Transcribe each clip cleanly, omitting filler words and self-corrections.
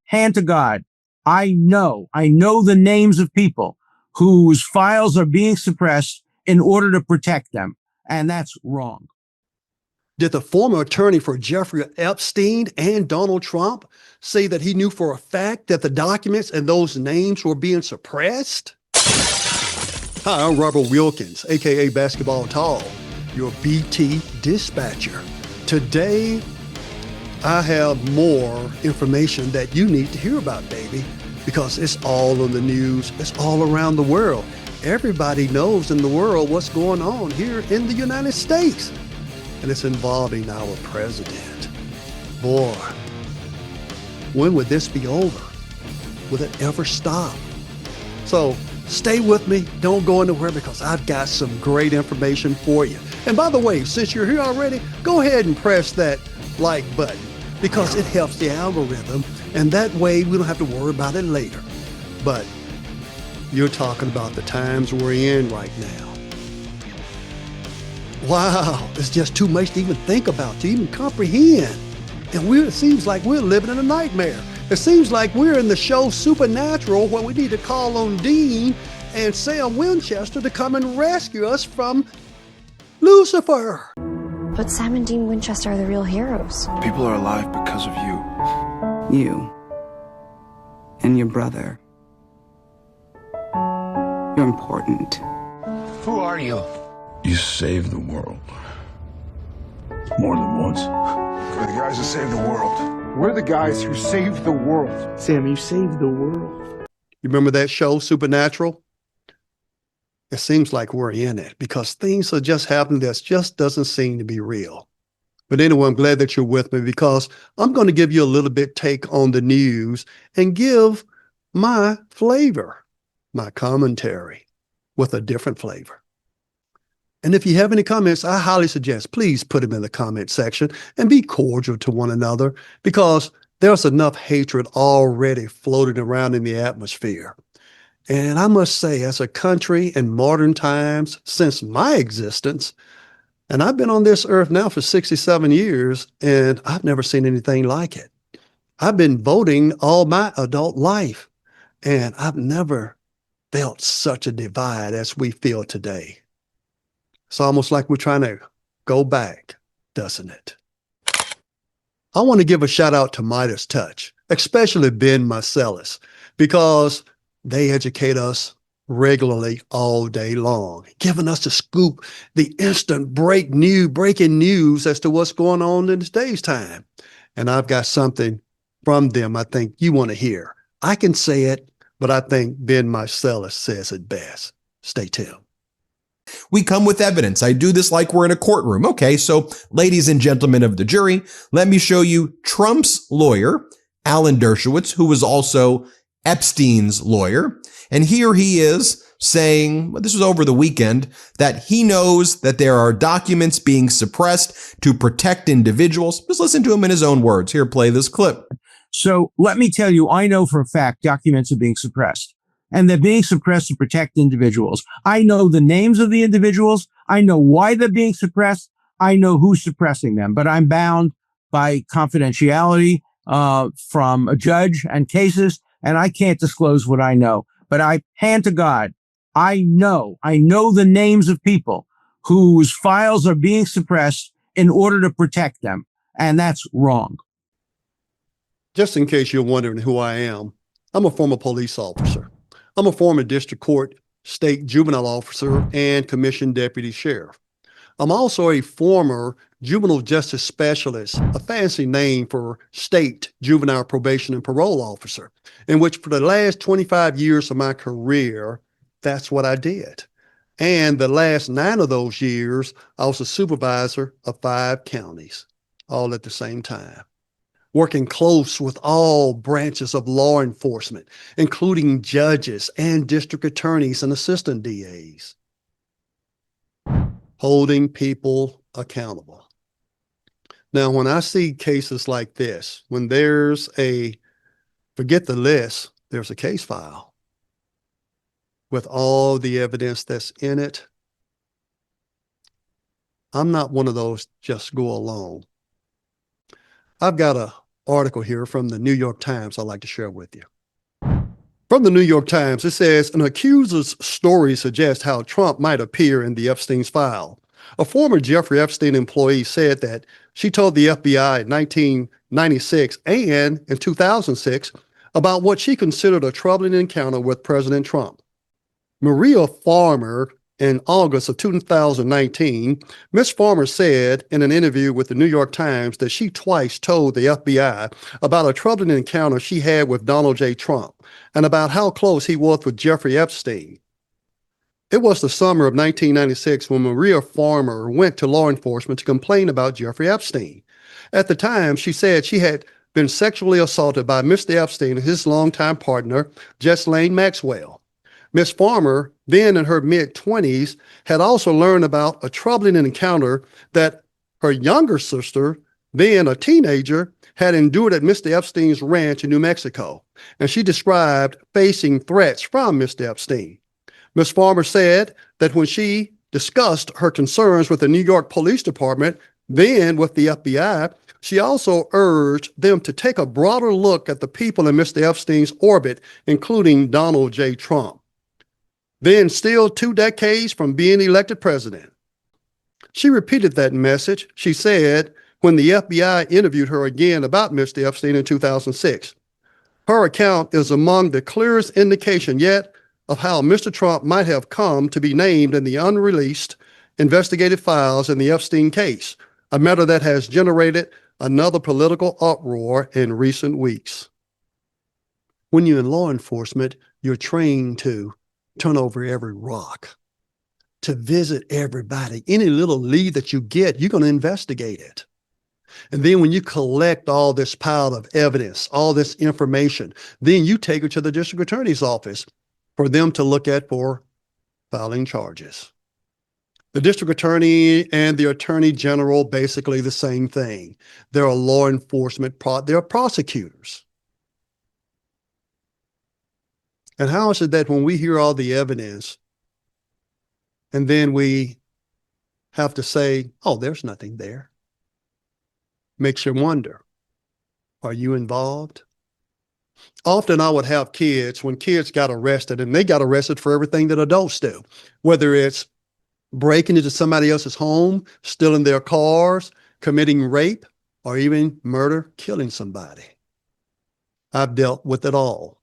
Hand to God, I know the names of people whose files are being suppressed in order to protect them. And that's wrong. Did the former attorney for Jeffrey Epstein and Donald Trump say that he knew for a fact that the documents and those names were being suppressed? Hi, I'm Robert Wilkins, aka Basketball Tall, your BT dispatcher. Today, I have more information that you need to hear about, baby, because it's all on the news. It's all around the world. Everybody knows in the world what's going on here in the United States. And it's involving our president. Boy, when would this be over? Will it ever stop? So stay with me. Don't go anywhere because I've got some great information for you. And by the way, since you're here already, go ahead and press that like button because it helps the algorithm. And that way we don't have to worry about it later. But you're talking about the times we're in right now. Wow, it's just too much to even think about, to even comprehend. And it seems like we're living in a nightmare. It seems like we're in the show Supernatural where we need to call on Dean and Sam Winchester to come and rescue us from Lucifer. But Sam and Dean Winchester are the real heroes. People are alive because of you. You. And your brother. You're important. Who are you? You saved the world. More than once. We're the guys who saved the world. We're the guys who saved the world. Sam, you saved the world. You remember that show, Supernatural? It seems like we're in it because things are just happening that just doesn't seem to be real. But anyway, I'm glad that you're with me because I'm going to give you a little bit take on the news and give my flavor, my commentary with a different flavor. And if you have any comments, I highly suggest please put them in the comment section and be cordial to one another because there's enough hatred already floating around in the atmosphere. And I must say, as a country in modern times, since my existence, and I've been on this earth now for 67 years, and I've never seen anything like it. I've been voting all my adult life, and I've never felt such a divide as we feel today. It's almost like we're trying to go back, doesn't it? I want to give a shout out to Midas Touch, especially Ben Marcellus, because they educate us regularly all day long, giving us the scoop, the instant breaking news as to what's going on in today's time. And I've got something from them I think you want to hear. I can say it, but I think Ben Marcellus says it best. Stay tuned. We come with evidence. I do this like we're in a courtroom. Okay, so ladies and gentlemen of the jury, let me show you Trump's lawyer, Alan Dershowitz, who was also Epstein's lawyer. And here he is saying, well, this was over the weekend, that he knows that there are documents being suppressed to protect individuals. Just listen to him in his own words. Here, play this clip. So let me tell you, I know for a fact documents are being suppressed. And they're being suppressed to protect individuals. I know the names of the individuals. I know why they're being suppressed. I know who's suppressing them. But I'm bound by confidentiality from a judge and cases, and I can't disclose what I know. But hand to God, I know the names of people whose files are being suppressed in order to protect them. And that's wrong. Just in case you're wondering who I am, I'm a former police officer. I'm a former district court, state juvenile officer, and commissioned deputy sheriff. I'm also a former juvenile justice specialist, a fancy name for state juvenile probation and parole officer, in which for the last 25 years of my career, that's what I did. And the last 9 of those years, I was a supervisor of 5 counties, all at the same time, working close with all branches of law enforcement, including judges and district attorneys and assistant DAs, holding people accountable. Now, when I see cases like this, when there's forget the list, there's a case file with all the evidence that's in it, I'm not one of those just go along. I've got a article here from the New York Times I'd like to share with you. From the New York Times, it says, an accuser's story suggests how Trump might appear in the Epstein's file. A former Jeffrey Epstein employee said that she told the FBI in 1996 and in 2006 about what she considered a troubling encounter with President Trump. Maria Farmer, in August of 2019, Ms. Farmer said in an interview with the New York Times that she twice told the FBI about a troubling encounter she had with Donald J. Trump and about how close he was with Jeffrey Epstein. It was the summer of 1996 when Maria Farmer went to law enforcement to complain about Jeffrey Epstein. At the time, she said she had been sexually assaulted by Mr. Epstein and his longtime partner, Ghislaine Maxwell. Ms. Farmer, then in her mid-20s, had also learned about a troubling encounter that her younger sister, then a teenager, had endured at Mr. Epstein's ranch in New Mexico, and she described facing threats from Mr. Epstein. Ms. Farmer said that when she discussed her concerns with the New York Police Department, then with the FBI, she also urged them to take a broader look at the people in Mr. Epstein's orbit, including Donald J. Trump. Then, still 2 decades from being elected president. She repeated that message, she said, when the FBI interviewed her again about Mr. Epstein in 2006. Her account is among the clearest indication yet of how Mr. Trump might have come to be named in the unreleased investigative files in the Epstein case, a matter that has generated another political uproar in recent weeks. When you're in law enforcement, you're trained to turn over every rock, to visit everybody. Any little lead that you get, you're going to investigate it. And then when you collect all this pile of evidence, all this information, then you take it to the district attorney's office for them to look at for filing charges. The district attorney and the attorney general, basically the same thing. They're a law enforcement, they're prosecutors. And how is it that when we hear all the evidence and then we have to say, oh, there's nothing there? Makes you wonder, are you involved? Often I would have kids, when kids got arrested, and they got arrested for everything that adults do, whether it's breaking into somebody else's home, stealing their cars, committing rape, or even murder, killing somebody. I've dealt with it all.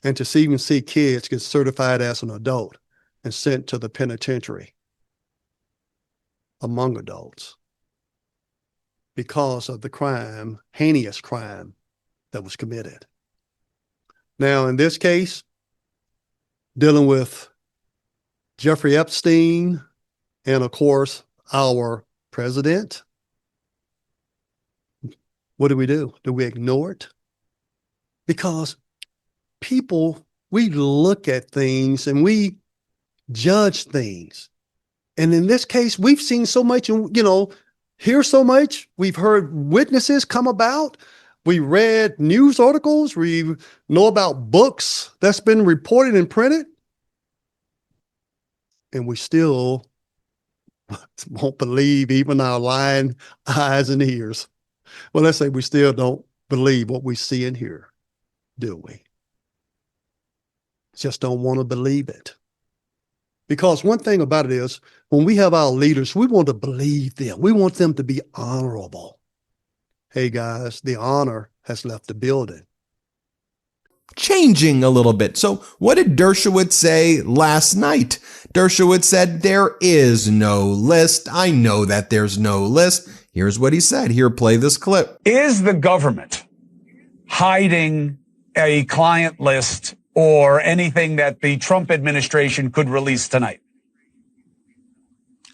And to even see kids get certified as an adult and sent to the penitentiary among adults because of the crime, heinous crime that was committed. Now, in this case, dealing with Jeffrey Epstein and, of course, our president, what do? Do we ignore it? Because people, we look at things and we judge things. And in this case, we've seen so much, hear so much. We've heard witnesses come about. We read news articles. We know about books that's been reported and printed. And we still won't believe even our lying eyes and ears. Well, let's say we still don't believe what we see and hear, do we? Just don't want to believe it. Because one thing about it is, when we have our leaders, we want to believe them. We want them to be honorable. Hey guys, the honor has left the building. Changing a little bit. So what did Dershowitz say last night? Dershowitz said, there is no list. I know that there's no list. Here's what he said. Here, play this clip. Is the government hiding a client list or anything that the Trump administration could release tonight?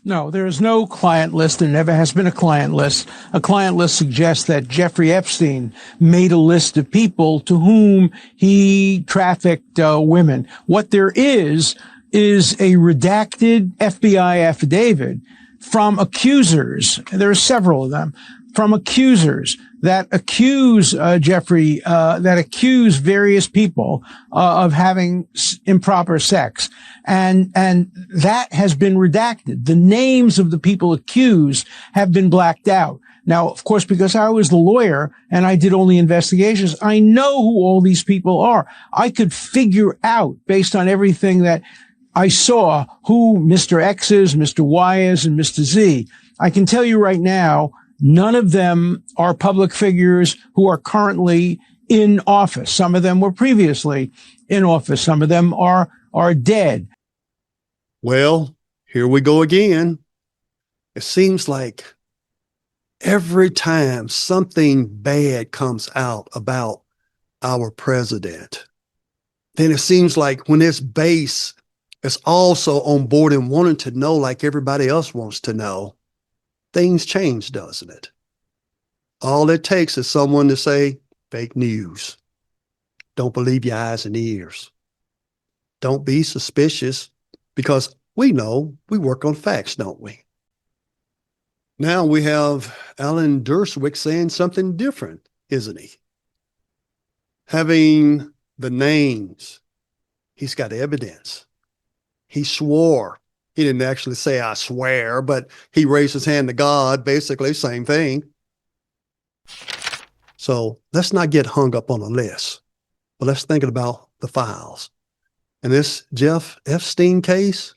No, there is no client list. There never has been a client list. A client list suggests that Jeffrey Epstein made a list of people to whom he trafficked women. What there is a redacted FBI affidavit from accusers. There are several of them from accusers that accuse Jeffrey, that accuse various people of having improper sex. And that has been redacted. The names of the people accused have been blacked out. Now, of course, because I was the lawyer and I did only investigations, I know who all these people are. I could figure out, based on everything that I saw, who Mr. X is, Mr. Y is, and Mr. Z. I can tell you right now, none of them are public figures who are currently in office. Some of them were previously in office. Some of them are dead. Well, here we go again. It seems like every time something bad comes out about our president, then it seems like when this base is also on board and wanting to know like everybody else wants to know, things change, doesn't it? All it takes is someone to say, fake news. Don't believe your eyes and ears. Don't be suspicious, because we know we work on facts, don't we? Now we have Alan Dershowitz saying something different, isn't he? Having the names, he's got evidence. He swore. He didn't actually say, I swear, but he raised his hand to God, basically, same thing. So let's not get hung up on a list, but let's think about the files. In this Jeff Epstein case,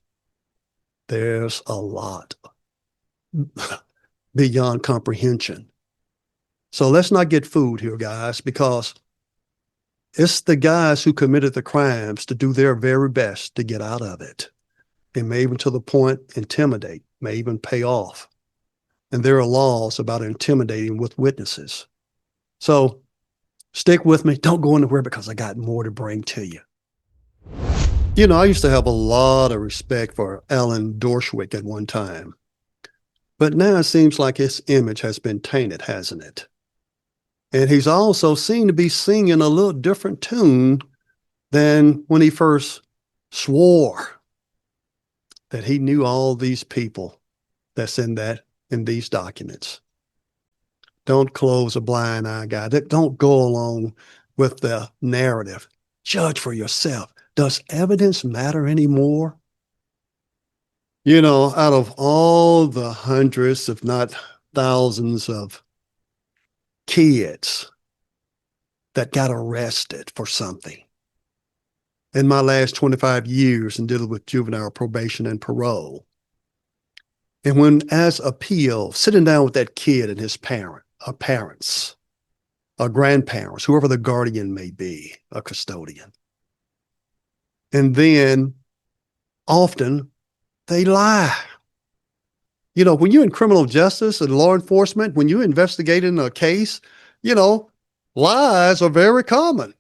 there's a lot beyond comprehension. So let's not get fooled here, guys, because it's the guys who committed the crimes to do their very best to get out of it. And may even to the point intimidate, may even pay off. And there are laws about intimidating with witnesses. So stick with me. Don't go anywhere, because I got more to bring to you. You know, I used to have a lot of respect for Alan Dershowitz at one time. But now it seems like his image has been tainted, hasn't it? And he's also seen to be singing a little different tune than when he first swore that he knew all these people that's in these documents. Don't close a blind eye, guy. Don't go along with the narrative. Judge for yourself. Does evidence matter anymore? You know, out of all the hundreds, if not thousands of kids that got arrested for something in my last 25 years in dealing with juvenile probation and parole, and when as appeal, sitting down with that kid and his parents, or grandparents, whoever the guardian may be, a custodian, and then often they lie. You know, when you're in criminal justice and law enforcement, when you're investigating a case, you know, lies are very common.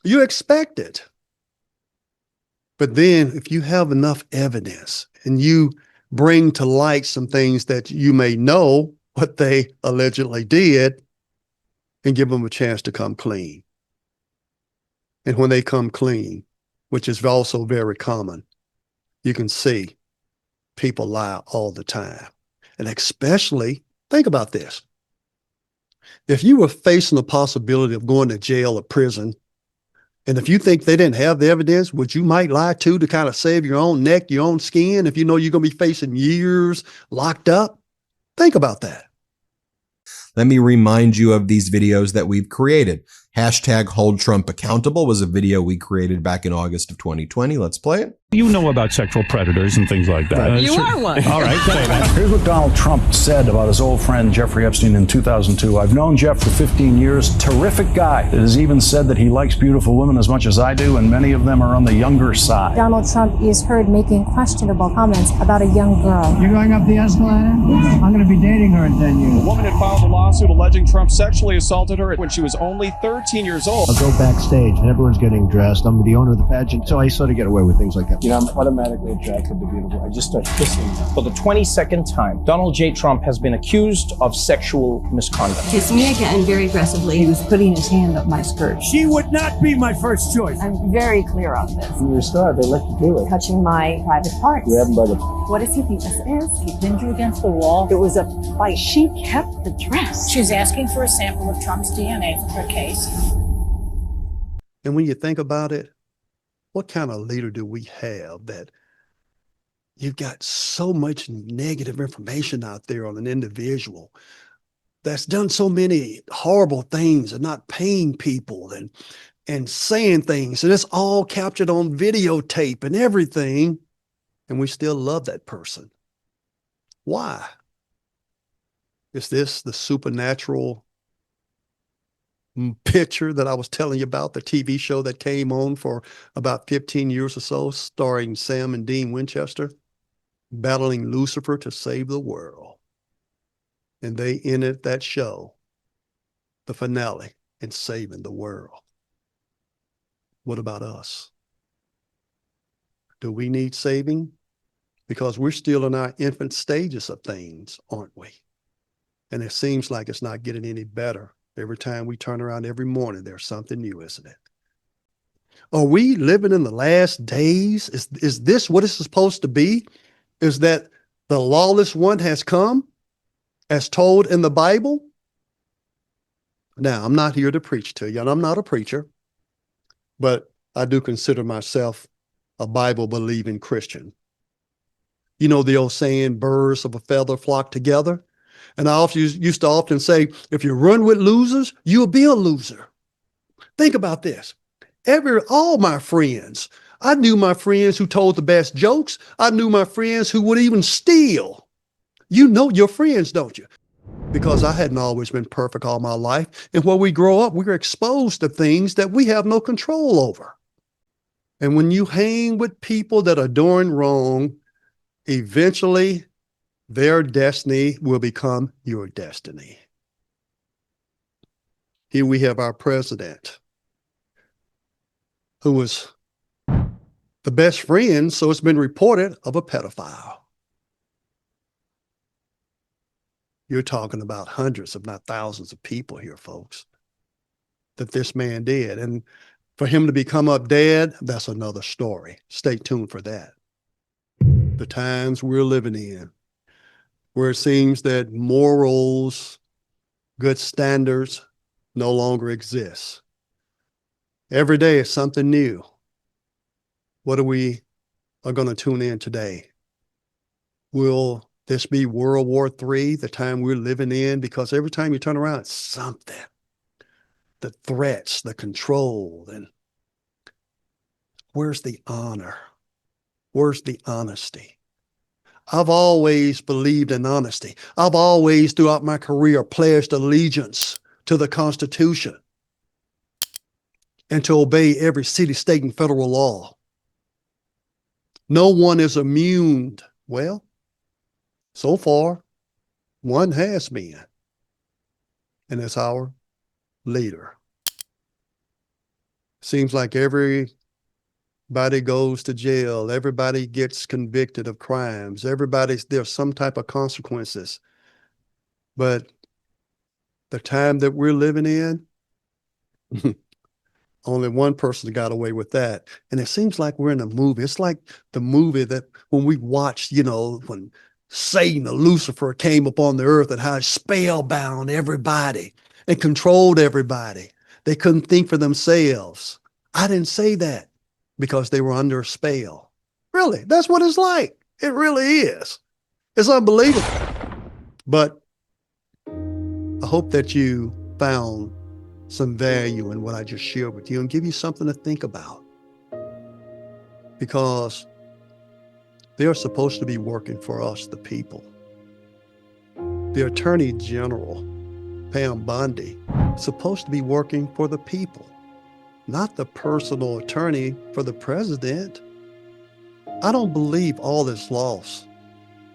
You expect it. But then if you have enough evidence and you bring to light some things that you may know what they allegedly did, and give them a chance to come clean. And when they come clean, which is also very common, you can see people lie all the time. And especially, think about this. If you were facing the possibility of going to jail or prison, and if you think they didn't have the evidence, which you might lie to kind of save your own neck, your own skin, if you know you're going to be facing years locked up, think about that. Let me remind you of these videos that we've created. Hashtag Hold Trump Accountable was a video we created back in August of 2020. Let's play it. You know about sexual predators and things like that. You are one. All right, say that. Here's what Donald Trump said about his old friend Jeffrey Epstein in 2002. I've known Jeff for 15 years. Terrific guy. It has even said that he likes beautiful women as much as I do, and many of them are on the younger side. Donald Trump is heard making questionable comments about a young girl. You're going up the escalator? I'm going to be dating her in 10 years. A woman had filed a lawsuit alleging Trump sexually assaulted her when she was only 13 years old. I'll go backstage and everyone's getting dressed. I'm the owner of the pageant, so I sort of get away with things like that. You know, I'm automatically attracted to beautiful. I just start kissing them. For the 22nd time, Donald J. Trump has been accused of sexual misconduct. Kissed me again very aggressively. He was putting his hand up my skirt. She would not be my first choice. I'm very clear on this. When you're a star, they let you do it. Touching my private parts. Grab him by the... What does he think this is? He pinned you against the wall. It was a fight. She kept the dress. She was asking for a sample of Trump's DNA for her case. And when you think about it, what kind of leader do we have that you've got so much negative information out there on an individual, that's done so many horrible things and not paying people and saying things, and it's all captured on videotape and everything, and we still love that person. Why? Is this the supernatural picture that I was telling you about, the TV show that came on for about 15 years or so, starring Sam and Dean Winchester, battling Lucifer to save the world? And they ended that show, the finale, in saving the world. What about us? Do we need saving? Because we're still in our infant stages of things, aren't we? And it seems like it's not getting any better. Every time we turn around every morning, there's something new, isn't it? Are we living in the last days? Is this what it's supposed to be? Is that the lawless one has come, as told in the Bible? Now, I'm not here to preach to you, and I'm not a preacher, but I do consider myself a Bible-believing Christian. You know the old saying, birds of a feather flock together? And I used to often say, if you run with losers, you'll be a loser. Think about this. All my friends, I knew my friends who told the best jokes. I knew my friends who would even steal. You know your friends, don't you? Because I hadn't always been perfect all my life. And when we grow up, we're exposed to things that we have no control over. And when you hang with people that are doing wrong, eventually their destiny will become your destiny. Here we have our president, who was the best friend, so it's been reported, of a pedophile. You're talking about hundreds, if not thousands of people here, folks, that this man did. And for him to become up dead, that's another story. Stay tuned for that. The times we're living in, where it seems that morals, good standards no longer exist. Every day is something new. What are we going to tune in today? Will this be World War III, the time we're living in? Because every time you turn around, it's something. The threats, the control, and where's the honor? Where's the honesty? I've always believed in honesty. I've always, throughout my career, pledged allegiance to the Constitution and to obey every city, state, and federal law. No one is immune. Well, so far, one has been, and it's our leader. Seems like everybody goes to jail. Everybody gets convicted of crimes. There's some type of consequences. But the time that we're living in, only one person got away with that. And it seems like we're in a movie. It's like the movie that when we watched, when Satan or Lucifer came upon the earth and how it spellbound everybody and controlled everybody. They couldn't think for themselves. I didn't say that, because they were under a spell. Really, that's what it's like. It really is. It's unbelievable. But I hope that you found some value in what I just shared with you and give you something to think about. Because they are supposed to be working for us, the people. The Attorney General, Pam Bondi, is supposed to be working for the people, not the personal attorney for the president. I don't believe all is lost,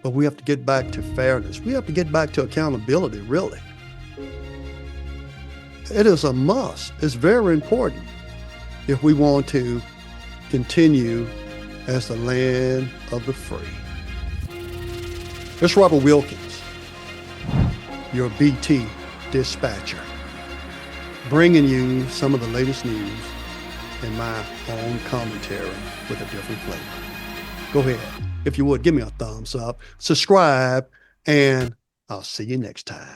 but we have to get back to fairness. We have to get back to accountability, really. It is a must. It's very important if we want to continue as the land of the free. It's Robert Wilkins, your BT dispatcher, bringing you some of the latest news in my own commentary with a different flavor. Go ahead, if you would, give me a thumbs up, subscribe, and I'll see you next time.